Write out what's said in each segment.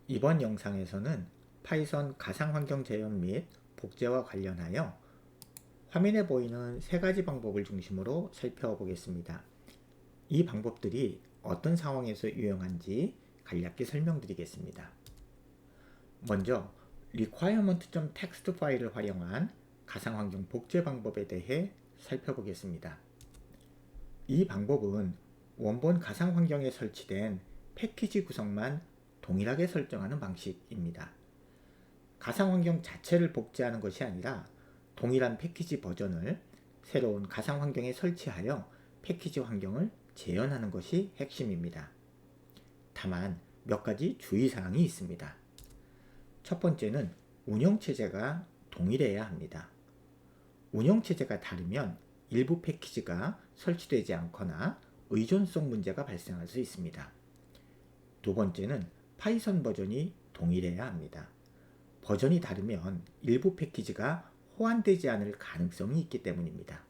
이번 영상에서는 파이썬 가상환경 재현 및 복제와 관련하여 화면에 보이는 세 가지 방법을 중심으로 살펴보겠습니다. 이 방법들이 어떤 상황에서 유용한지 간략히 설명드리겠습니다. 먼저 requirement.txt 파일을 활용한 가상환경 복제 방법에 대해 살펴보겠습니다. 이 방법은 원본 가상환경에 설치된 패키지 구성만 동일하게 설정하는 방식입니다. 가상환경 자체를 복제하는 것이 아니라 동일한 패키지 버전을 새로운 가상환경에 설치하여 패키지 환경을 재현하는 것이 핵심입니다. 다만 몇 가지 주의사항이 있습니다. 첫 번째는 운영체제가 동일해야 합니다. 운영체제가 다르면 일부 패키지가 설치되지 않거나 의존성 문제가 발생할 수 있습니다. 두 번째는 파이썬 버전이 동일해야 합니다. 버전이 다르면 일부 패키지가 호환되지 않을 가능성이 있기 때문입니다.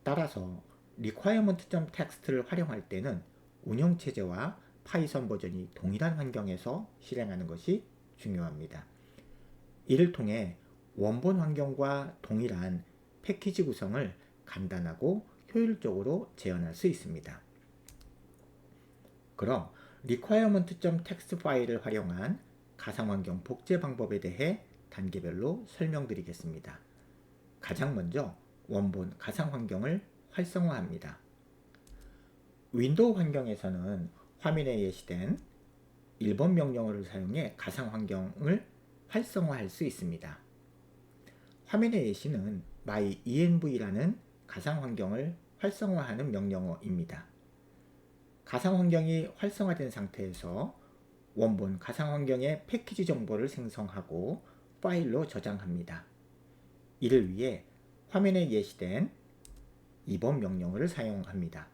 따라서 requirement.txt를 활용할 때는 운영체제와 파이썬 버전이 동일한 환경에서 실행하는 것이 중요합니다. 이를 통해 원본 환경과 동일한 패키지 구성을 간단하고 효율적으로 재현할 수 있습니다. 그럼 requirement.txt 파일을 활용한 가상환경 복제 방법에 대해 단계별로 설명드리겠습니다. 가장 먼저 원본 가상환경을 활성화합니다. 윈도우 환경에서는 화면에 예시된 1번 명령어를 사용해 가상환경을 활성화할 수 있습니다. 화면의 예시는 myenv라는 가상환경을 활성화하는 명령어입니다. 가상환경이 활성화된 상태에서 원본 가상환경의 패키지 정보를 생성하고 파일로 저장합니다. 이를 위해 화면에 예시된 2번 명령어를 사용합니다.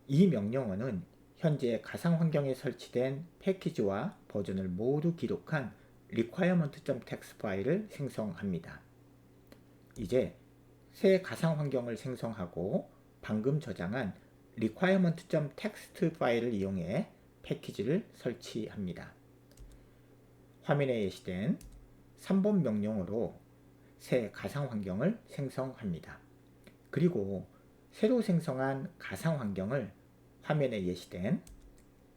이 명령어는 현재 가상환경에 설치된 패키지와 버전을 모두 기록한 requirement.txt 파일을 생성합니다. 이제 새 가상환경을 생성하고 방금 저장한 requirement.txt 파일을 이용해 패키지를 설치합니다. 화면에 예시된 3번 명령어로 새 가상환경을 생성합니다. 그리고 새로 생성한 가상환경을 화면에 예시된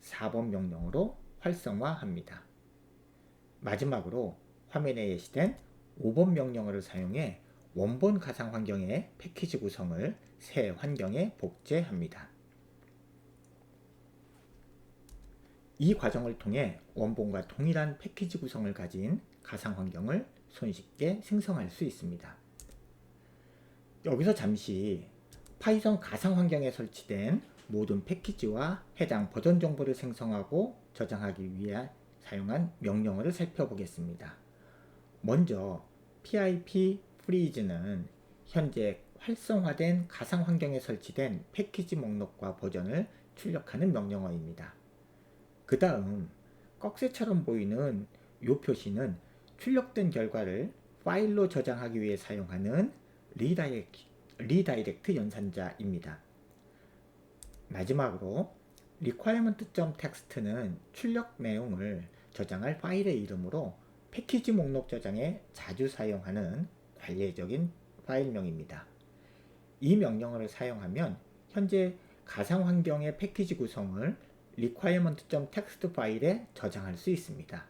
4번 명령어로 활성화합니다. 마지막으로 화면에 예시된 5번 명령어를 사용해 원본 가상환경의 패키지 구성을 새 환경에 복제합니다. 이 과정을 통해 원본과 동일한 패키지 구성을 가진 가상환경을 손쉽게 생성할 수 있습니다. 여기서 잠시 파이썬 가상환경에 설치된 모든 패키지와 해당 버전 정보를 생성하고 저장하기 위해 사용한 명령어를 살펴보겠습니다. 먼저 pip freeze는 현재 활성화된 가상환경에 설치된 패키지 목록과 버전을 출력하는 명령어입니다. 그 다음 꺽쇠처럼 보이는 이 표시는 출력된 결과를 파일로 저장하기 위해 사용하는 리다이렉트 연산자입니다. 마지막으로 requirement.txt는 출력 내용을 저장할 파일의 이름으로 패키지 목록 저장에 자주 사용하는 관례적인 파일명입니다. 이 명령어를 사용하면 현재 가상환경의 패키지 구성을 requirement.txt 파일에 저장할 수 있습니다.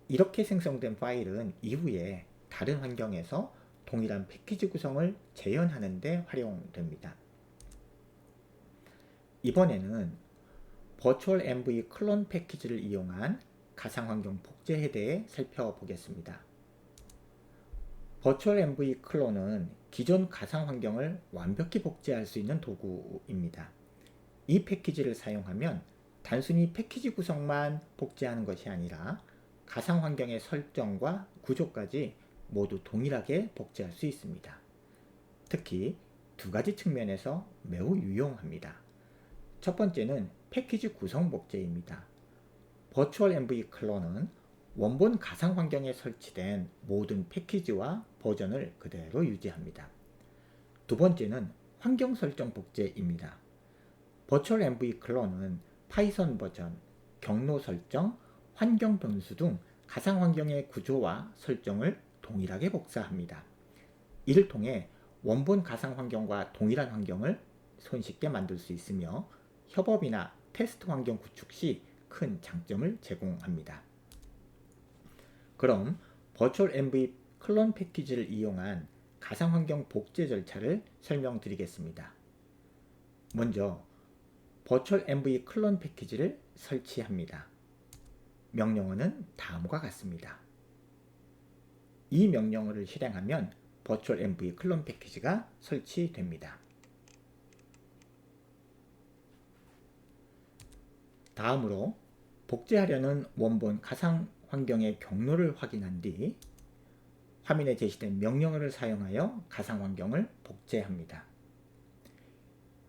이렇게 생성된 파일은 이후에 다른 환경에서 동일한 패키지 구성을 재현하는 데 활용됩니다. 이번에는 virtual env 클론 패키지를 이용한 가상환경 복제에 대해 살펴보겠습니다. virtual env 클론은 기존 가상환경을 완벽히 복제할 수 있는 도구입니다. 이 패키지를 사용하면 단순히 패키지 구성만 복제하는 것이 아니라 가상환경의 설정과 구조까지 모두 동일하게 복제할 수 있습니다. 특히 두 가지 측면에서 매우 유용합니다. 첫 번째는 패키지 구성 복제입니다. virtual env 클론은 원본 가상환경에 설치된 모든 패키지와 버전을 그대로 유지합니다. 두 번째는 환경 설정 복제입니다. virtual env 클론은 파이썬 버전, 경로 설정, 환경 변수 등 가상 환경의 구조와 설정을 동일하게 복사합니다. 이를 통해 원본 가상 환경과 동일한 환경을 손쉽게 만들 수 있으며 협업이나 테스트 환경 구축 시 큰 장점을 제공합니다. 그럼 버추얼 MV 클론 패키지를 이용한 가상 환경 복제 절차를 설명드리겠습니다. 먼저 버추얼 MV 클론 패키지를 설치합니다. 명령어는 다음과 같습니다. 이 명령어를 실행하면 버추얼 MV 클론 패키지가 설치됩니다. 다음으로 복제하려는 원본 가상 환경의 경로를 확인한 뒤 화면에 제시된 명령어를 사용하여 가상 환경을 복제합니다.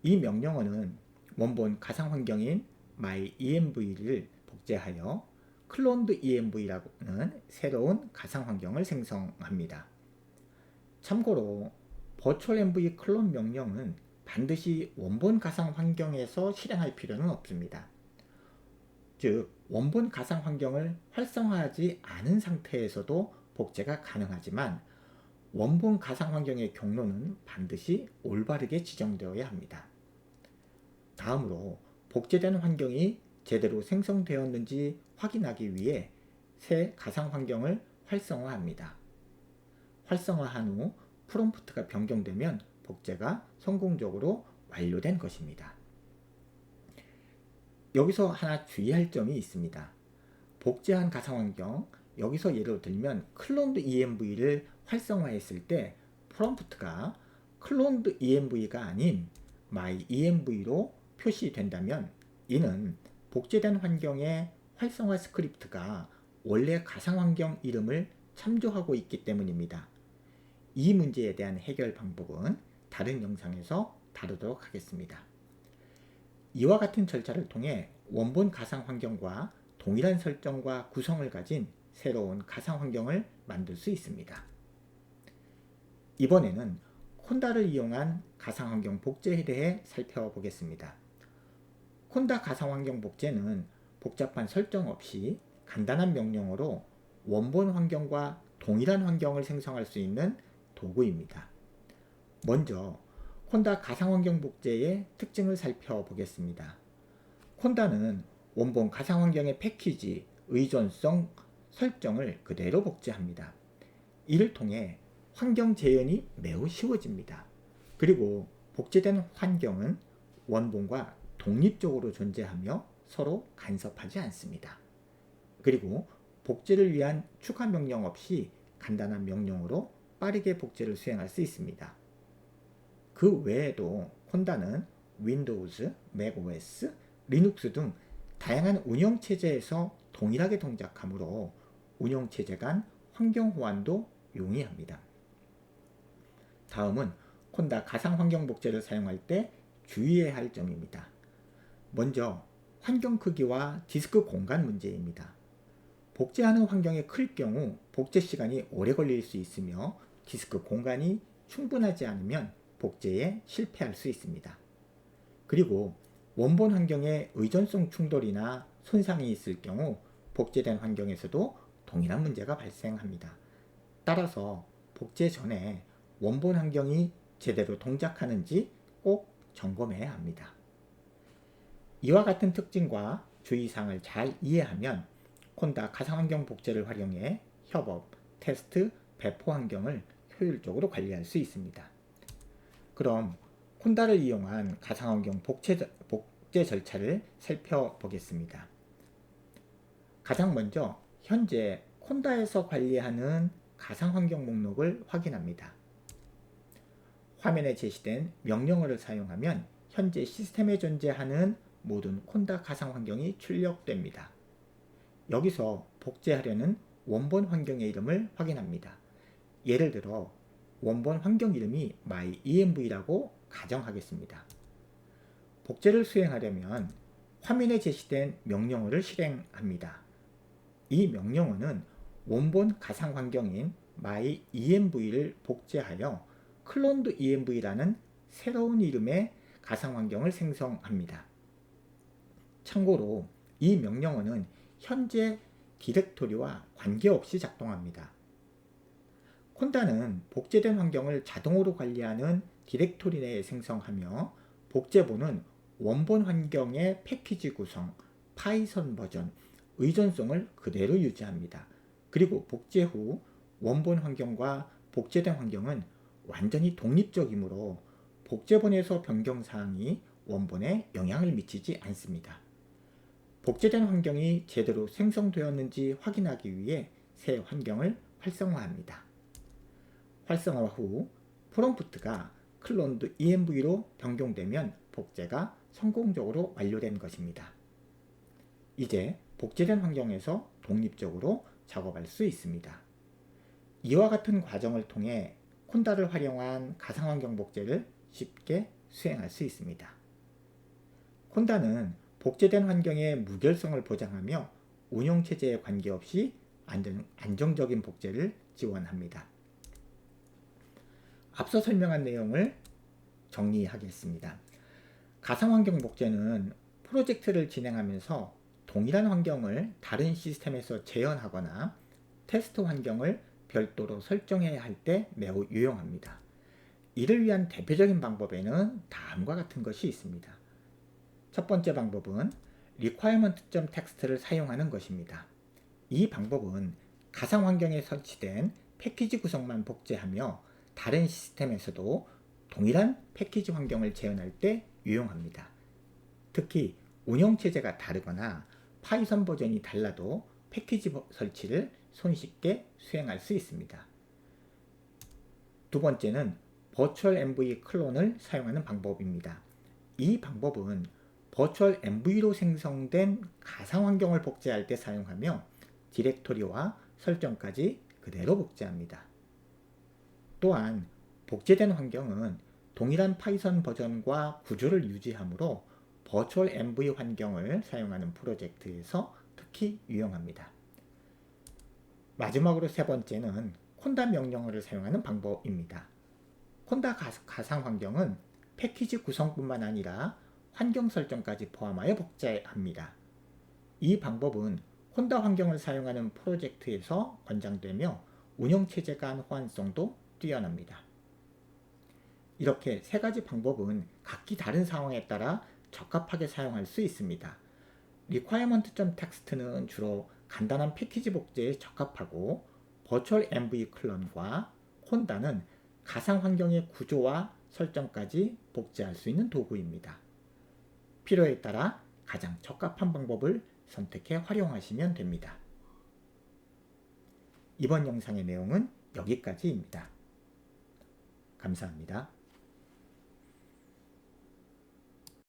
이 명령어는 원본 가상 환경인 myenv를 복제하여 클론드 env라는 새로운 가상 환경을 생성합니다. 참고로 버추얼 env 클론 명령은 반드시 원본 가상 환경에서 실행할 필요는 없습니다. 즉 원본 가상 환경을 활성화하지 않은 상태에서도 복제가 가능하지만 원본 가상 환경의 경로는 반드시 올바르게 지정되어야 합니다. 다음으로 복제된 환경이 제대로 생성되었는지 확인하기 위해 새 가상 환경을 활성화합니다. 활성화한 후 프롬프트가 변경되면 복제가 성공적으로 완료된 것입니다. 여기서 하나 주의할 점이 있습니다. 복제한 가상 환경, 여기서 예를 들면 클론드 env를 활성화했을 때 프롬프트가 클론드 env가 아닌 myenv로 표시된다면 이는 복제된 환경의 활성화 스크립트가 원래 가상 환경 이름을 참조하고 있기 때문입니다. 이 문제에 대한 해결 방법은 다른 영상에서 다루도록 하겠습니다. 이와 같은 절차를 통해 원본 가상 환경과 동일한 설정과 구성을 가진 새로운 가상 환경을 만들 수 있습니다. 이번에는 콘다를 이용한 가상 환경 복제에 대해 살펴보겠습니다. 콘다 가상 환경 복제는 복잡한 설정 없이 간단한 명령어로 원본 환경과 동일한 환경을 생성할 수 있는 도구입니다. 먼저 콘다 가상 환경 복제의 특징을 살펴보겠습니다. 콘다는 원본 가상 환경의 패키지, 의존성 설정을 그대로 복제합니다. 이를 통해 환경 재현이 매우 쉬워집니다. 그리고 복제된 환경은 원본과 독립적으로 존재하며 서로 간섭하지 않습니다. 그리고 복제를 위한 추가 명령 없이 간단한 명령으로 빠르게 복제를 수행할 수 있습니다. 그 외에도 콘다는 윈도우즈, 맥OS, 리눅스 등 다양한 운영체제에서 동일하게 동작하므로 운영체제 간 환경 호환도 용이합니다. 다음은 콘다 가상 환경 복제를 사용할 때 주의해야 할 점입니다. 먼저 환경 크기와 디스크 공간 문제입니다. 복제하는 환경이 클 경우 복제 시간이 오래 걸릴 수 있으며 디스크 공간이 충분하지 않으면 복제에 실패할 수 있습니다. 그리고 원본 환경에 의존성 충돌이나 손상이 있을 경우 복제된 환경에서도 동일한 문제가 발생합니다. 따라서 복제 전에 원본 환경이 제대로 동작하는지 꼭 점검해야 합니다. 이와 같은 특징과 주의사항을 잘 이해하면 콘다 가상환경 복제를 활용해 협업, 테스트, 배포 환경을 효율적으로 관리할 수 있습니다. 그럼 콘다를 이용한 가상환경 복제 절차를 살펴보겠습니다. 가장 먼저 현재 콘다에서 관리하는 가상환경 목록을 확인합니다. 화면에 제시된 명령어를 사용하면 현재 시스템에 존재하는 모든 콘다 가상환경이 출력됩니다. 여기서 복제하려는 원본 환경의 이름을 확인합니다. 예를 들어 원본 환경 이름이 myenv라고 가정하겠습니다. 복제를 수행하려면 화면에 제시된 명령어를 실행합니다. 이 명령어는 원본 가상 환경인 myenv를 복제하여 클론드 env라는 새로운 이름의 가상 환경을 생성합니다. 참고로 이 명령어는 현재 디렉토리와 관계없이 작동합니다. 콘다는 복제된 환경을 자동으로 관리하는 디렉토리 내에 생성하며 복제본은 원본 환경의 패키지 구성, 파이썬 버전, 의존성을 그대로 유지합니다. 그리고 복제 후 원본 환경과 복제된 환경은 완전히 독립적이므로 복제본에서 변경사항이 원본에 영향을 미치지 않습니다. 복제된 환경이 제대로 생성되었는지 확인하기 위해 새 환경을 활성화합니다. 활성화 후 프롬프트가 클론드 env로 변경되면 복제가 성공적으로 완료된 것입니다. 이제 복제된 환경에서 독립적으로 작업할 수 있습니다. 이와 같은 과정을 통해 콘다를 활용한 가상환경 복제를 쉽게 수행할 수 있습니다. 콘다는 복제된 환경의 무결성을 보장하며 운영체제에 관계없이 안정적인 복제를 지원합니다. 앞서 설명한 내용을 정리하겠습니다. 가상환경 복제는 프로젝트를 진행하면서 동일한 환경을 다른 시스템에서 재현하거나 테스트 환경을 별도로 설정해야 할 때 매우 유용합니다. 이를 위한 대표적인 방법에는 다음과 같은 것이 있습니다. 첫 번째 방법은 requirement.txt를 사용하는 것입니다. 이 방법은 가상 환경에 설치된 패키지 구성만 복제하며 다른 시스템에서도 동일한 패키지 환경을 재현할 때 유용합니다. 특히 운영체제가 다르거나 파이썬 버전이 달라도 패키지 설치를 손쉽게 수행할 수 있습니다. 두 번째는 버추얼 env 클론을 사용하는 방법입니다. 이 방법은 버추얼 env로 생성된 가상 환경을 복제할 때 사용하며 디렉토리와 설정까지 그대로 복제합니다. 또한 복제된 환경은 동일한 파이썬 버전과 구조를 유지하므로 버추얼 env 환경을 사용하는 프로젝트에서 특히 유용합니다. 마지막으로 세 번째는 콘다 명령어를 사용하는 방법입니다. 콘다 가상 환경은 패키지 구성뿐만 아니라 환경 설정까지 포함하여 복제합니다. 이 방법은 콘다 환경을 사용하는 프로젝트에서 권장되며 운영체제 간 호환성도 뛰어납니다. 이렇게 세 가지 방법은 각기 다른 상황에 따라 적합하게 사용할 수 있습니다. requirement.txt는 주로 간단한 패키지 복제에 적합하고 버추얼 env 클론과 콘다는 가상 환경의 구조와 설정까지 복제할 수 있는 도구입니다. 필요에 따라 가장 적합한 방법을 선택해 활용하시면 됩니다. 이번 영상의 내용은 여기까지입니다. 감사합니다.